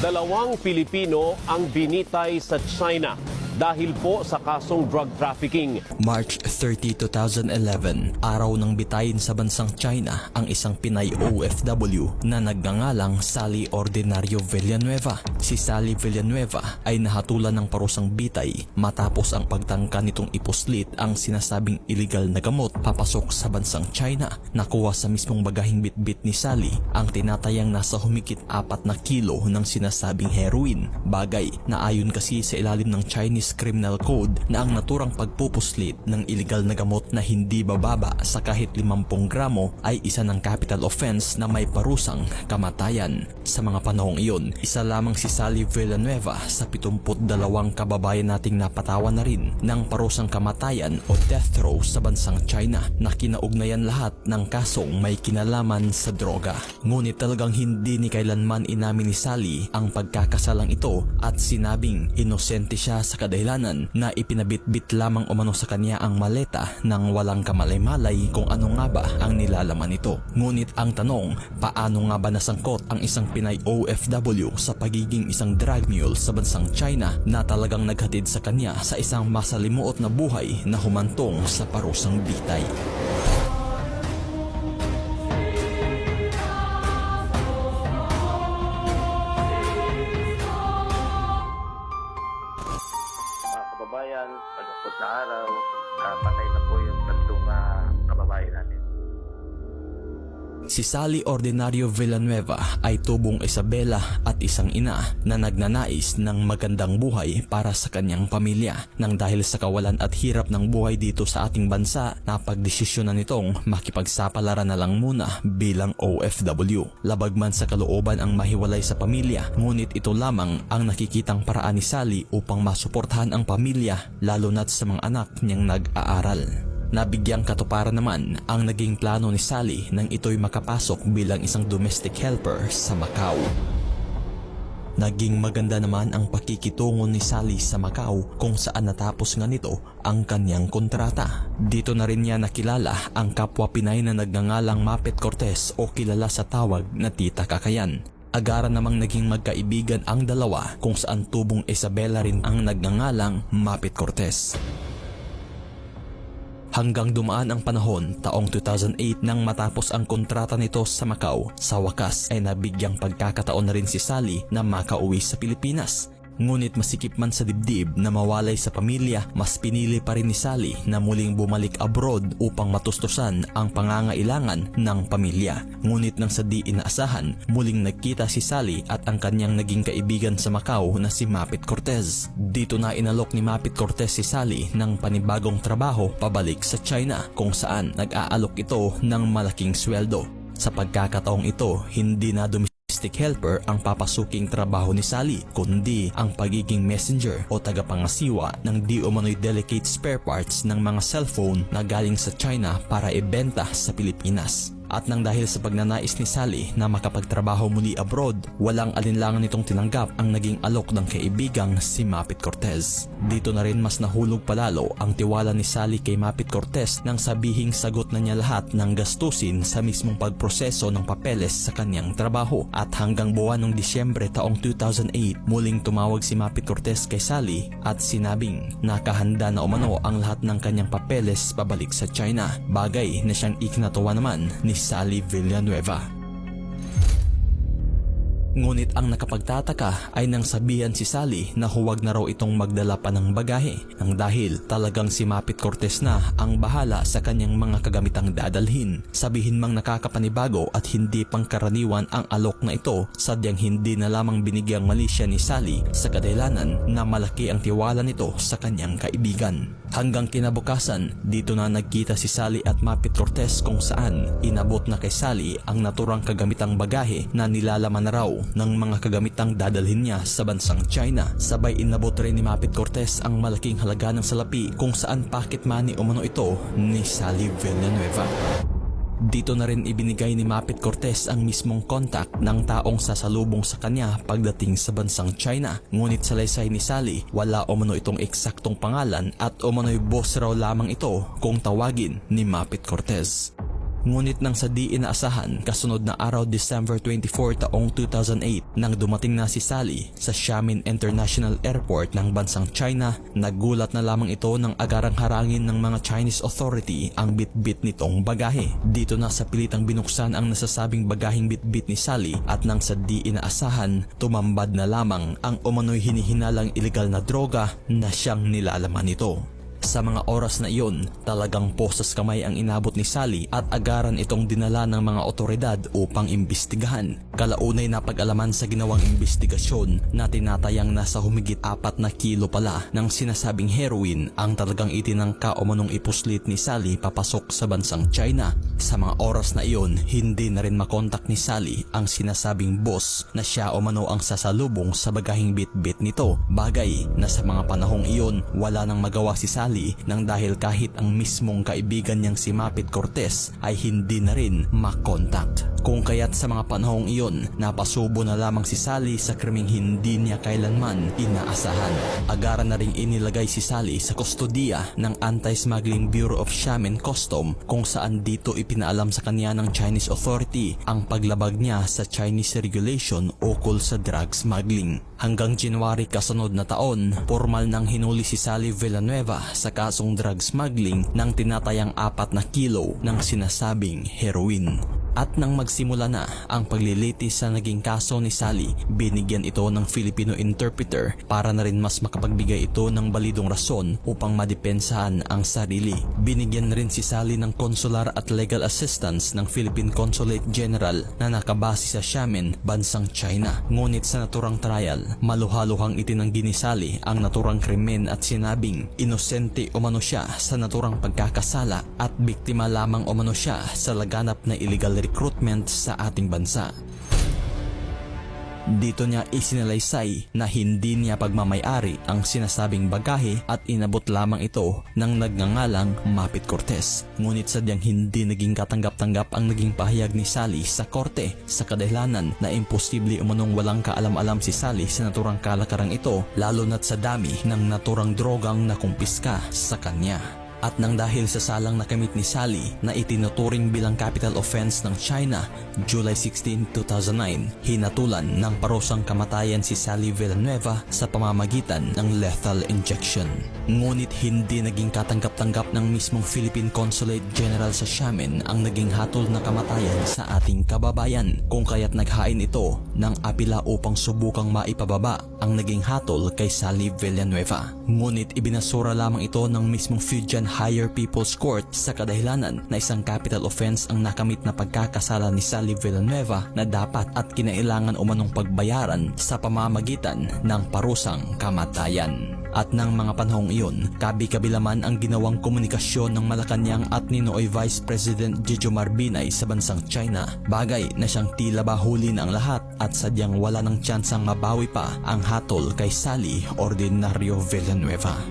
Dalawang Pilipino ang binitay sa China dahil po sa kasong drug trafficking. March 30, 2011, araw ng bitayin sa bansang China ang isang Pinay OFW na nagngangalang Sally Ordinario Villanueva. Si Sally Villanueva ay nahatulan ng parusang bitay matapos ang pagtangka nitong ipuslit ang sinasabing illegal na gamot papasok sa bansang China. Nakuha sa mismong bagaheng bitbit ni Sally ang tinatayang nasa humigit 4 na kilo ng sinasabing heroin. Bagay na ayon kasi sa ilalim ng Chinese Criminal Code na ang naturang pagpupuslit ng illegal na gamot na hindi bababa sa kahit 50 gramo ay isa ng capital offense na may parusang kamatayan. Sa mga panahong iyon, isa lamang si Sally Villanueva sa 72 kababayan nating napatawan na rin ng parusang kamatayan o death row sa bansang China na kinaugnayan lahat ng kasong may kinalaman sa droga. Ngunit talagang hindi ni kailanman inamin ni Sally ang pagkakasalang ito at sinabing inosente siya sa kadahilanan na ipinabitbit lamang umano sa kanya ang maleta nang walang kamalay-malay kung ano nga ba ang nilalaman nito. Ngunit ang tanong, paano nga ba nasangkot ang isang Pinay OFW sa pagiging isang drug mule sa bansang China na talagang naghatid sa kanya sa isang masalimuot na buhay na humantong sa parusang bitay? Kababayan, pagkakot na araw, patay na po yung tatlong kababayan natin. Si Sally Ordinario Villanueva ay tubong Isabela at isang ina na nagnanais ng magandang buhay para sa kanyang pamilya. Nang dahil sa kawalan at hirap ng buhay dito sa ating bansa, napagdesisyon na nitong makipagsapalaran na lang muna bilang OFW. Labag man sa kalooban ang mahiwalay sa pamilya, ngunit ito lamang ang nakikitang paraan ni Sally upang masuportahan ang pamilya, lalo na't sa mga anak niyang nag-aaral. Nabigyang katuparan naman ang naging plano ni Sally nang ito'y makapasok bilang isang domestic helper sa Macau. Naging maganda naman ang pakikitungo ni Sally sa Macau kung saan natapos nga nito ang kanyang kontrata. Dito na rin niya nakilala ang kapwa Pinay na nagngangalang Mapit Cortez o kilala sa tawag na Tita Kakayan. Agara namang naging magkaibigan ang dalawa kung saan tubong Isabela rin ang nagngangalang Mapit Cortez. Hanggang dumaan ang panahon, taong 2008 nang matapos ang kontrata nito sa Macau, sa wakas ay nabigyang pagkakataon na rin si Sally na makauwi sa Pilipinas. Ngunit masikip man sa dibdib na mawalay sa pamilya, mas pinili pa rin ni Sally na muling bumalik abroad upang matustusan ang pangangailangan ng pamilya. Ngunit nang sa di inaasahan, muling nagkita si Sally at ang kanyang naging kaibigan sa Macau na si Mapit Cortez. Dito na inalok ni Mapit Cortez si Sally ng panibagong trabaho pabalik sa China kung saan nag-aalok ito ng malaking sweldo. Sa pagkakataong ito, hindi na domestic helper ang papasuking trabaho ni Sally, kundi ang pagiging messenger o tagapangasiwa ng di umano'y delicate spare parts ng mga cellphone na galing sa China para ibenta sa Pilipinas. At nang dahil sa pagnanais ni Sally na makapagtrabaho muli abroad, walang alinlangan nitong tinanggap ang naging alok ng kaibigang si Mapit Cortez. Dito na rin mas nahulog palalo ang tiwala ni Sally kay Mapit Cortez nang sabihing sagot na niya lahat ng gastusin sa mismong pagproseso ng papeles sa kanyang trabaho. At hanggang buwan ng Disyembre taong 2008, muling tumawag si Mapit Cortez kay Sally at sinabing nakahanda na umano ang lahat ng kanyang papeles pabalik sa China. Bagay na siyang ikinatuwa naman ni Sally Villanueva. Ngunit ang nakapagtataka ay nang sabihan si Sally na huwag na raw itong magdala pa ng bagahe nang dahil talagang si Mapit Cortez na ang bahala sa kanyang mga kagamitang dadalhin. Sabihin mang nakakapanibago at hindi pangkaraniwan ang alok na ito, sadyang hindi na lamang binigyang mali siya ni Sally sa kadahilanan na malaki ang tiwala nito sa kanyang kaibigan. Hanggang kinabukasan, dito na nagkita si Sally at Mapit Cortez kung saan inabot na kay Sally ang naturang kagamitang bagahe na nilalaman na raw ng mga kagamitang dadalhin niya sa bansang China. Sabay inabot rin ni Mapit Cortez ang malaking halaga ng salapi kung saan pocket money umano ito ni Sally Villanueva. Dito na rin ibinigay ni Mapit Cortez ang mismong contact ng taong sasalubong sa kanya pagdating sa bansang China. Ngunit sa laysay ni Sally, wala umano itong eksaktong pangalan at umano'y boss raw lamang ito kung tawagin ni Mapit Cortez. Ngunit nang sa di inaasahan, kasunod na araw December 24 taong 2008 nang dumating na si Sally sa Xiamen International Airport ng bansang China, nagulat na lamang ito nang agarang harangin ng mga Chinese authority ang bitbit nitong bagahe. Dito na sa pilitang binuksan ang nasasabing bagaheng bitbit ni Sally at nang sa di inaasahan, tumambad na lamang ang umano'y hinihinalang ilegal na droga na siyang nilalaman nito. Sa mga oras na iyon, talagang posas kamay ang inabot ni Sally at agaran itong dinala ng mga otoridad upang imbestigahan. Kalaunay napag-alaman sa ginawang imbestigasyon na tinatayang nasa humigit 4 na kilo pala ng sinasabing heroin ang talagang itinangka o manong ipuslit ni Sally papasok sa bansang China. Sa mga oras na iyon, hindi na rin makontak ni Sally ang sinasabing boss na siya o mano ang sasalubong sa bagaheng bitbit nito. Bagay na sa mga panahong iyon, wala nang magawa si Sally nang dahil kahit ang mismong kaibigan niyang si Mapit Cortez ay hindi na rin makontak. Kung kaya't sa mga panahong iyon, napasubo na lamang si Sally sa krimeng hindi niya kailanman inaasahan. Agaran na ring inilagay si Sally sa kustodiya ng Anti-Smuggling Bureau of Xiamen Custom kung saan dito ipinaalam sa kanya ng Chinese authority ang paglabag niya sa Chinese regulation ukol sa drug smuggling. Hanggang January kasunod na taon, formal nang hinuli si Sally Villanueva sa kasong drug smuggling ng tinatayang 4 na kilo ng sinasabing heroin. At nang magsimula na ang paglilitis sa naging kaso ni Sally, binigyan ito ng Filipino interpreter para na rin mas makapagbigay ito ng balidong rason upang madepensahan ang sarili. Binigyan rin si Sally ng consular at legal assistance ng Philippine Consulate General na nakabase sa Xiamen, bansang China. Ngunit sa naturang trial, maluhaluhang itinanggi ni Sally ang naturang krimen at sinabing inosente umano siya sa naturang pagkakasala at biktima lamang umano siya sa laganap na illegal recruitment sa ating bansa. Dito niya isinalaysay na hindi niya pagmamayari ang sinasabing bagahe at inabot lamang ito ng nagngangalang Mapit Cortez. Ngunit sadyang hindi naging katanggap-tanggap ang naging pahayag ni Sally sa korte sa kadahilanan na imposible umanong walang kaalam-alam si Sally sa naturang kalakarang ito, lalo na't sa dami ng naturang drogang nakumpiska sa kanya. At nang dahil sa salang nakamit ni Sally na itinuturing bilang capital offense ng China, July 16, 2009, hinatulan ng parusang kamatayan si Sally Villanueva sa pamamagitan ng lethal injection. Ngunit hindi naging katanggap-tanggap ng mismong Philippine Consulate General sa Xiamen ang naging hatol na kamatayan sa ating kababayan, kung kaya't naghain ito ng apila upang subukang maipababa ang naging hatol kay Sally Villanueva. Ngunit ibinasura lamang ito ng mismong Fujian Higher People's Court sa kadahilanan na isang capital offense ang nakamit na pagkakasala ni Sally Villanueva na dapat at kinailangan umanong pagbayaran sa pamamagitan ng parusang kamatayan. At ng mga panahong iyon, kabi-kabilaman ang ginawang komunikasyon ng Malacanang at Ninoy Vice President Jejomar Binay sa bansang China. Bagay na siyang tila ba huli na ang lahat at sadyang wala ng tsansang mabawi pa ang hatol kay Sally Ordinario Villanueva.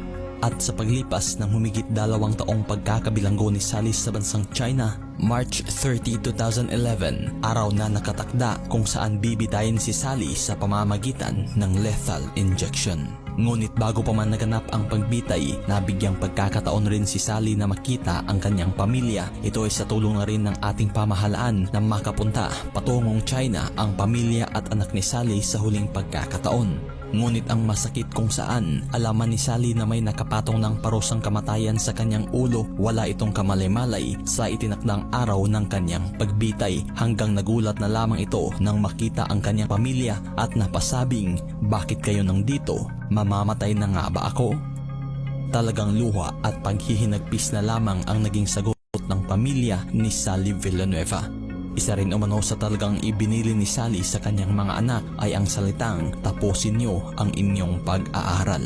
At sa paglipas ng humigit 2 taong pagkakabilanggo ni Sally sa bansang China, March 30, 2011, araw na nakatakda kung saan bibitayin si Sally sa pamamagitan ng lethal injection. Ngunit bago pa man naganap ang pagbitay, nabigyang pagkakataon rin si Sally na makita ang kanyang pamilya. Ito ay sa tulong na rin ng ating pamahalaan na makapunta patungong China ang pamilya at anak ni Sally sa huling pagkakataon. Ngunit ang masakit kung saan alaman ni Sally na may nakapatong ng parusang kamatayan sa kanyang ulo, wala itong kamalay-malay sa itinakdang araw ng kanyang pagbitay, hanggang nagulat na lamang ito nang makita ang kanyang pamilya at napasabing, "Bakit kayo nandito? Mamamatay na nga ba ako?" Talagang luha at paghihinagpis na lamang ang naging sagot ng pamilya ni Sally Villanueva. Isa rin umano sa talagang ibinili ni Sally sa kanyang mga anak ay ang salitang, "Tapusin niyo ang inyong pag-aaral."